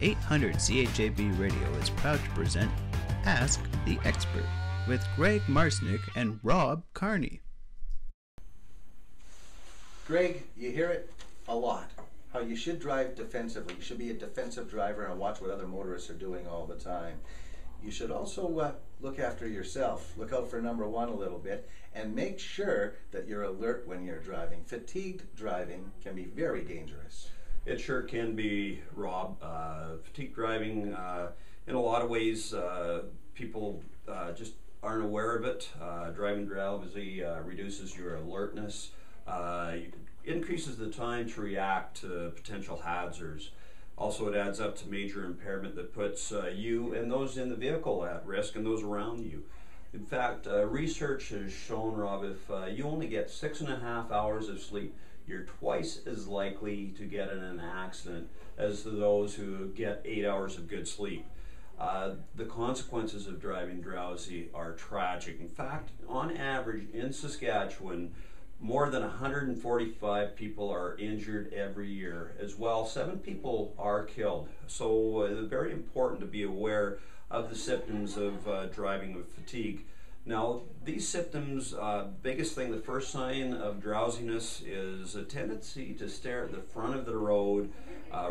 800 CHAB Radio is proud to present Ask the Expert with Greg Marcyniuk and Rob Carney. Greg, you hear it a lot, how you should drive defensively. You should be a defensive driver and watch what other motorists are doing all the time. You should also look after yourself. Look out for number one a little bit and make sure that you're alert when you're driving. Fatigued driving can be very dangerous. It sure can be, Rob. Fatigue driving, in a lot of ways, people just aren't aware of it. Driving drowsy reduces your alertness, increases the time to react to potential hazards. Also, it adds up to major impairment that puts you and those in the vehicle at risk and those around you. In fact, research has shown, Rob, if you only get 6.5 hours of sleep, you're twice as likely to get in an accident as those who get 8 hours of good sleep. The consequences of driving drowsy are tragic. In fact, on average in Saskatchewan, more than 145 people are injured every year. As well, 7 people are killed. So it's very important to be aware of the symptoms of driving with fatigue. Now, these symptoms, biggest thing, the first sign of drowsiness is a tendency to stare at the front of the road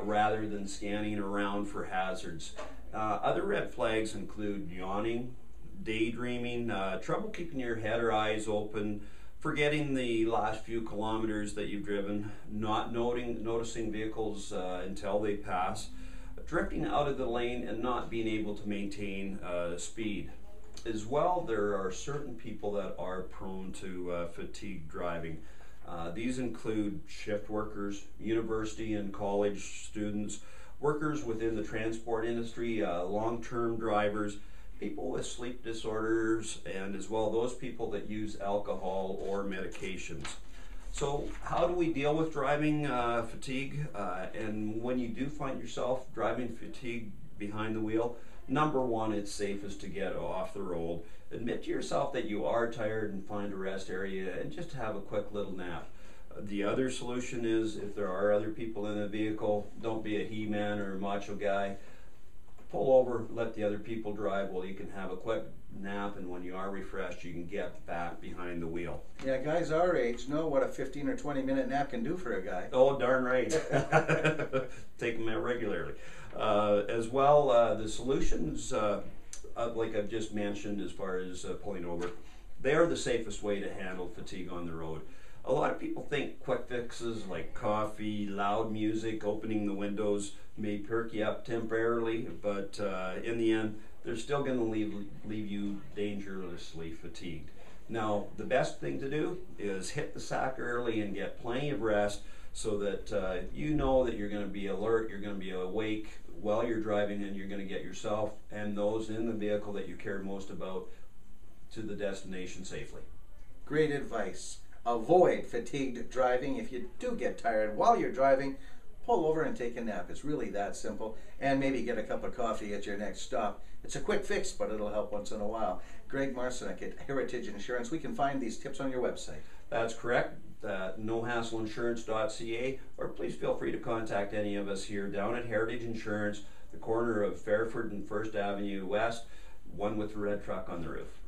rather than scanning around for hazards. Other red flags include yawning, daydreaming, trouble keeping your head or eyes open, forgetting the last few kilometers that you've driven, not noticing vehicles until they pass, drifting out of the lane and not being able to maintain speed. As well, there are certain people that are prone to fatigue driving. These include shift workers, university and college students, workers within the transport industry, long-term drivers, people with sleep disorders, and as well those people that use alcohol or medications. So how do we deal with driving fatigue? And when you do find yourself driving fatigue behind the wheel, number one, it's safest to get off the road. Admit to yourself that you are tired and find a rest area and just have a quick little nap. The other solution is, if there are other people in the vehicle, don't be a he-man or a macho guy. Pull over, let the other people drive while you can have a quick nap, and when you are refreshed, you can get back behind the wheel. Yeah, guys our age know what a 15 or 20 minute nap can do for a guy. Oh, darn right. Take them out regularly. As well, the solutions, like I've just mentioned, as far as pulling over, they are the safest way to handle fatigue on the road. A lot of people think quick fixes like coffee, loud music, opening the windows may perk you up temporarily, but in the end, they're still going to leave you dangerously fatigued. Now, the best thing to do is hit the sack early and get plenty of rest so that you know that you're going to be alert, you're going to be awake while you're driving, and you're going to get yourself and those in the vehicle that you care most about to the destination safely. Great advice. Avoid fatigued driving. If you do get tired while you're driving, pull over and take a nap. It's really that simple. And maybe get a cup of coffee at your next stop. It's a quick fix, but it'll help once in a while. Greg Marcyniuk at Heritage Insurance. We can find these tips on your website. That's correct. nohassleiinsurance.ca, or please feel free to contact any of us here down at Heritage Insurance, the corner of Fairford and First Avenue West, one with the red truck on the roof.